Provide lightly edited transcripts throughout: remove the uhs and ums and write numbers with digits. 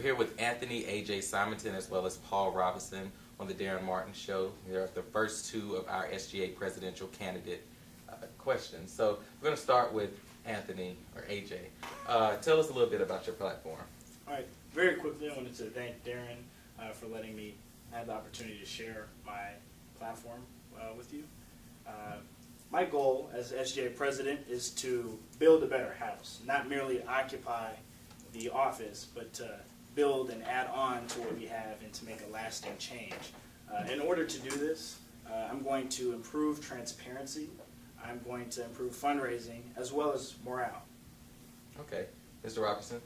here with Anthony, AJ Simonton, as well as Paul Robison on the Darren Martin Show. They're the first two of our SGA Presidential Candidate questions. So we're going to start with Anthony, or AJ. Tell us a little bit about your platform. All right. Very quickly, I wanted to thank Darren for letting me have the opportunity to share my platform with you. My goal as SGA president is to build a better house, not merely occupy the office, but to build and add on to what we have and to make a lasting change. In order to do this, I'm going to improve transparency, I'm going to improve fundraising, as well as morale. Okay. Mr. Robison?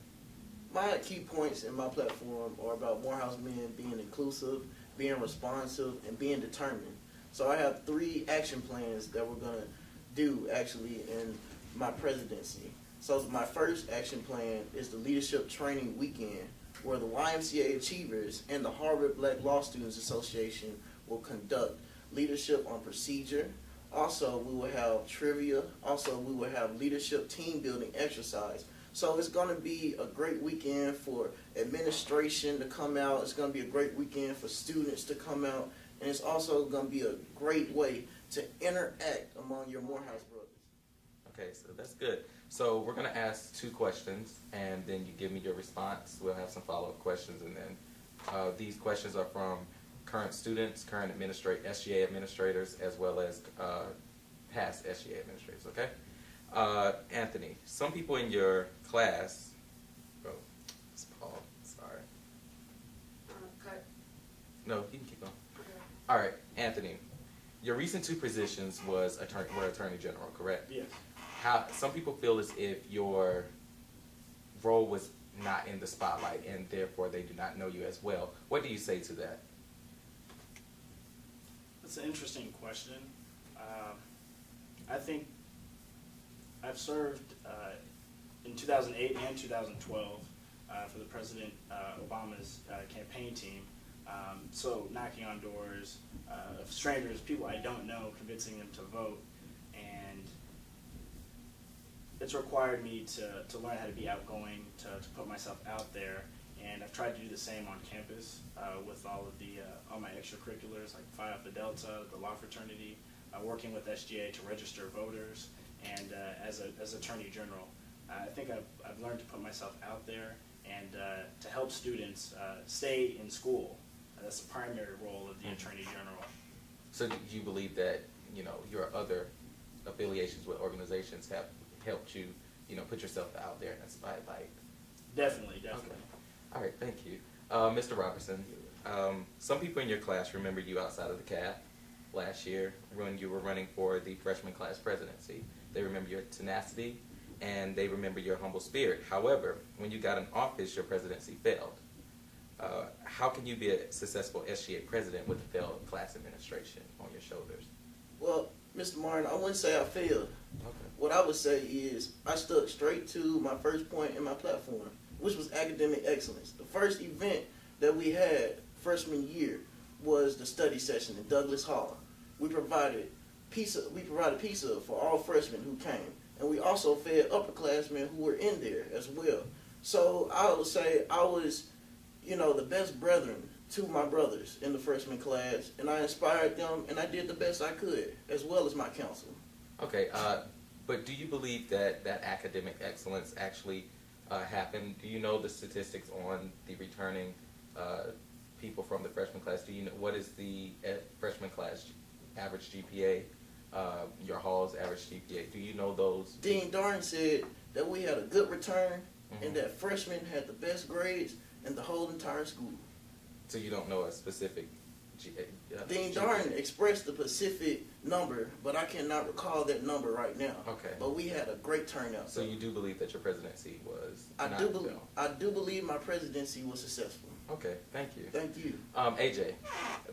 My key points in my platform are about Morehouse men being inclusive, being responsive, and being determined. So I have 3 action plans that we're going to do actually in my presidency. So my first action plan is the Leadership Training Weekend, where the YMCA Achievers and the Harvard Black Law Students Association will conduct leadership on procedure. Also, we will have trivia. Also, we will have leadership team building exercise. So it's going to be a great weekend for administration to come out. It's going to be a great weekend for students to come out. And it's also going to be a great way to interact among your Morehouse brothers. Okay, so that's good. So we're going to ask 2 questions, and then you give me your response. We'll have some follow-up questions, and then these questions are from current students, current SGA administrators, as well as past SGA administrators, okay? Anthony, some people in your class, it's Paul, sorry. Cut. No, you can keep going. Okay. All right, Anthony, your recent 2 positions were Attorney General, correct? Yes. Some people feel as if your role was not in the spotlight and therefore they do not know you as well. What do you say to that? That's an interesting question. I think I've served in 2008 and 2012 for the President Obama's campaign team. So knocking on doors of strangers, people I don't know, convincing them to vote. And it's required me to learn how to be outgoing, to put myself out there. And I've tried to do the same on campus with all of all my extracurriculars like Phi Alpha Delta, the law fraternity, working with SGA to register voters, and as Attorney General. I think I've learned to put myself out there and to help students stay in school. That's the primary role of the Attorney General. So do you believe that, your other affiliations with organizations have helped you, put yourself out there in the spotlight? Definitely. Okay. All right, thank you. Mr. Robison, some people in your class remember you outside of the CAF last year when you were running for the freshman class presidency. They remember your tenacity and they remember your humble spirit. However, when you got in office, your presidency failed. How can you be a successful SGA president with a failed class administration on your shoulders? Well, Mr. Martin, I wouldn't say I failed. Okay. What I would say is I stuck straight to my first point in my platform, which was academic excellence. The first event that we had freshman year was the study session in Douglas Hall. We provided pizza for all freshmen who came, and we also fed upperclassmen who were in there as well. So I would say I was, the best brethren to my brothers in the freshman class, and I inspired them, and I did the best I could, as well as my counsel. Okay, but do you believe that academic excellence actually happened? Do you know the statistics on the returning people from the freshman class? Do you know what is the freshman class average GPA? Your hall's average GPA? Do you know those? Dean Darren said that we had a good return, and that freshmen had the best grades in the whole entire school. So you don't know a specific Dean Darren expressed the specific number, but I cannot recall that number right now. Okay. But we had a great turnout. So you do believe that your presidency was I do believe my presidency was successful. Okay, thank you. Thank you. AJ,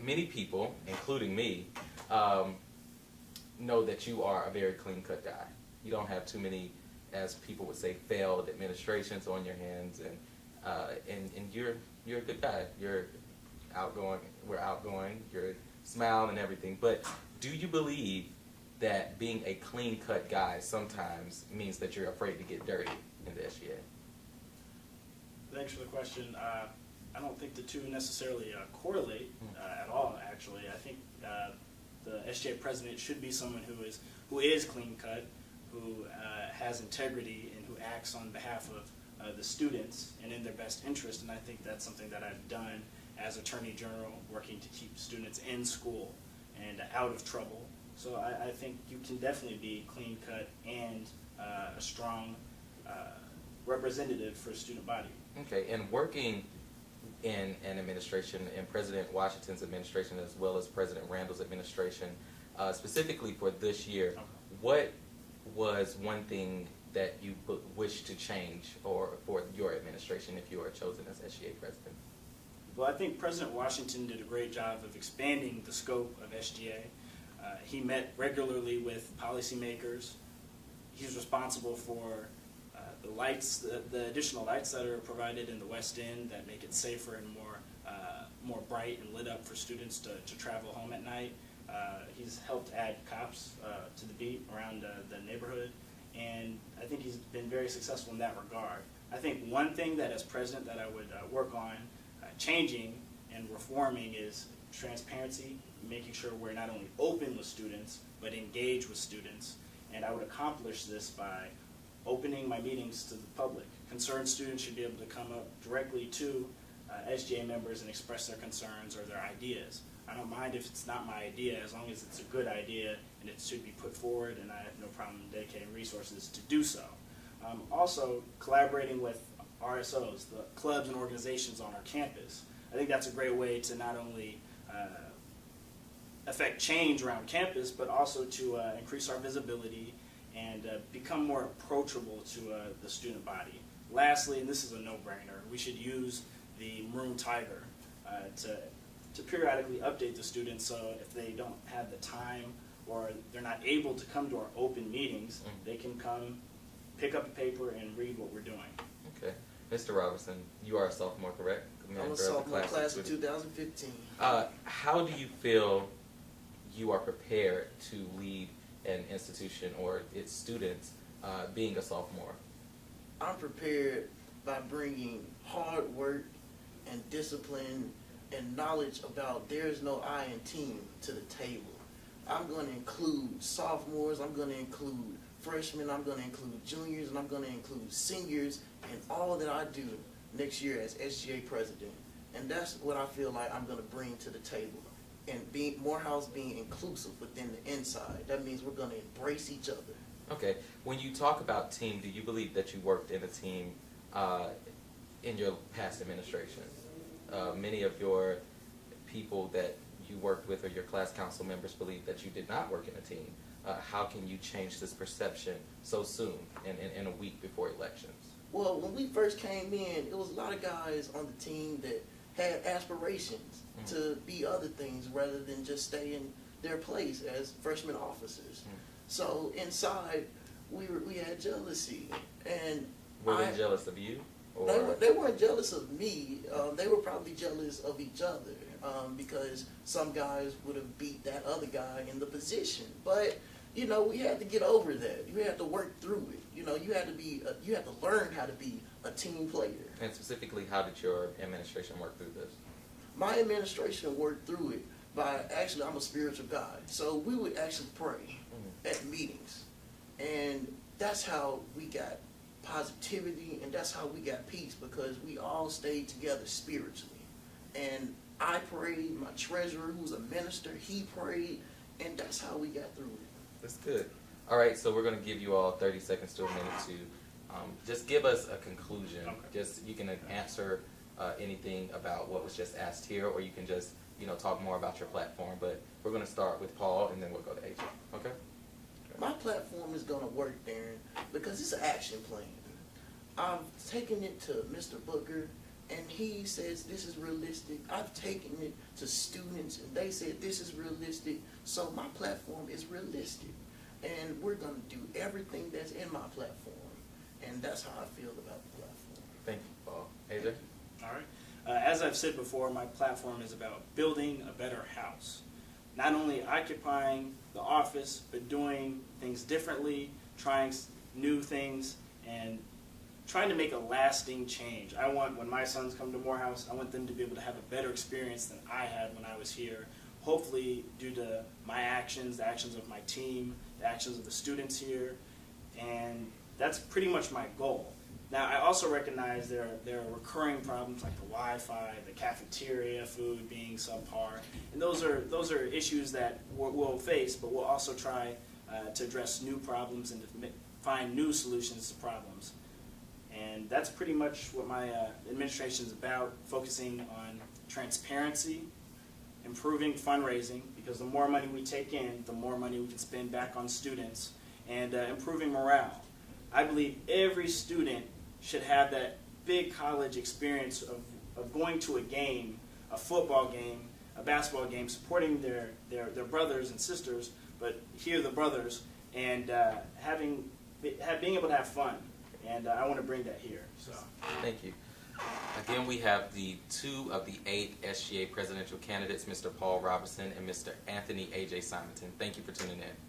many people, including me, know that you are a very clean-cut guy. You don't have too many, as people would say, failed administrations on your hands, and you're a good guy. You're outgoing. We're outgoing. You're smiling and everything. But do you believe that being a clean-cut guy sometimes means that you're afraid to get dirty in the SGA? thanks for the question. I don't think the two necessarily correlate at all, actually. I think the SGA president should be someone who is clean-cut, who has integrity, and who acts on behalf of the students and in their best interest, and I think that's something that I've done as Attorney General, working to keep students in school and out of trouble. So I think you can definitely be clean-cut and a strong representative for student body. Okay, and working in an administration, in President Washington's administration as well as President Randall's administration, specifically for this year, what was one thing that you wish to change or for your administration if you are chosen as SGA president? Well, I think President Washington did a great job of expanding the scope of SGA. He met regularly with policymakers. He's responsible for the lights, the additional lights that are provided in the West End that make it safer and more bright and lit up for students to travel home at night. He's helped add cops to the beat around the neighborhood, and I think he's been very successful in that regard. I think one thing that as president that I would work on changing and reforming is transparency, making sure we're not only open with students, but engage with students. And I would accomplish this by opening my meetings to the public. Concerned students should be able to come up directly to SGA members and express their concerns or their ideas. I don't mind if it's not my idea, as long as it's a good idea and it should be put forward, and I have no problem dedicating resources to do so. Also, collaborating with RSOs, the clubs and organizations on our campus. I think that's a great way to not only affect change around campus, but also to increase our visibility and become more approachable to the student body. Lastly, and this is a no-brainer, we should use the Maroon Tiger to periodically update the students, so if they don't have the time or they're not able to come to our open meetings, they can come pick up a paper and read what we're doing. Okay. Mr. Robison, you are a sophomore, correct? I'm a sophomore, class of 2015. How do you feel you are prepared to lead an institution or its students being a sophomore? I'm prepared by bringing hard work and discipline and knowledge about there's no I in team to the table. I'm going to include sophomores, I'm going to include freshmen, I'm going to include juniors, and I'm going to include seniors in all that I do next year as SGA president. And that's what I feel like I'm going to bring to the table. And Morehouse being inclusive within the inside, that means we're going to embrace each other. Okay. When you talk about team, do you believe that you worked in a team in your past administration? Many of your people that you worked with or your class council members believe that you did not work in a team. How can you change this perception so soon, in a week before elections? Well, when we first came in, it was a lot of guys on the team that had aspirations to be other things rather than just stay in their place as freshman officers. So inside, we had jealousy, and were they jealous of you? Or? They weren't jealous of me. They were probably jealous of each other because some guys would have beat that other guy in the position. But you know, we had to get over that. You had to work through it. You know, you had to learn how to be a team player. And specifically, how did your administration work through this? My administration worked through it by, actually, I'm a spiritual guy. So we would actually pray at meetings. And that's how we got positivity, and that's how we got peace, because we all stayed together spiritually. And I prayed, my treasurer, who's a minister, he prayed, and that's how we got through it. That's good. All right, so we're going to give you all 30 seconds to a minute to just give us a conclusion. Okay. Just, you can answer anything about what was just asked here, or you can just, talk more about your platform. But we're going to start with Paul, and then we'll go to AJ. Okay? My platform is going to work, Darren, because it's an action plan. I've taken it to Mr. Booker, and he says this is realistic. I've taken it to students, and they said this is realistic. So my platform is realistic, and we're going to do everything that's in my platform, and that's how I feel about the platform. Thank you, Paul. AJ? All right. As I've said before, my platform is about building a better house. Not only occupying the office, but doing things differently, trying new things, and trying to make a lasting change. I want, when my sons come to Morehouse, I want them to be able to have a better experience than I had when I was here. Hopefully, due to my actions, the actions of my team, the actions of the students here, and that's pretty much my goal. Now, I also recognize there are recurring problems like the Wi-Fi, the cafeteria food being subpar, and those are issues that we'll face, but we'll also try to address new problems and to find new solutions to problems. And that's pretty much what my administration is about, focusing on transparency, improving fundraising, because the more money we take in, the more money we can spend back on students, and improving morale. I believe every student should have that big college experience of going to a game, a football game, a basketball game, supporting their brothers and sisters, but here the brothers, and being able to have fun. And I want to bring that here. So. Thank you. Again, we have the 2 of the 8 SGA presidential candidates, Mr. Paul Robison and Mr. Anthony A.J. Simonton. Thank you for tuning in.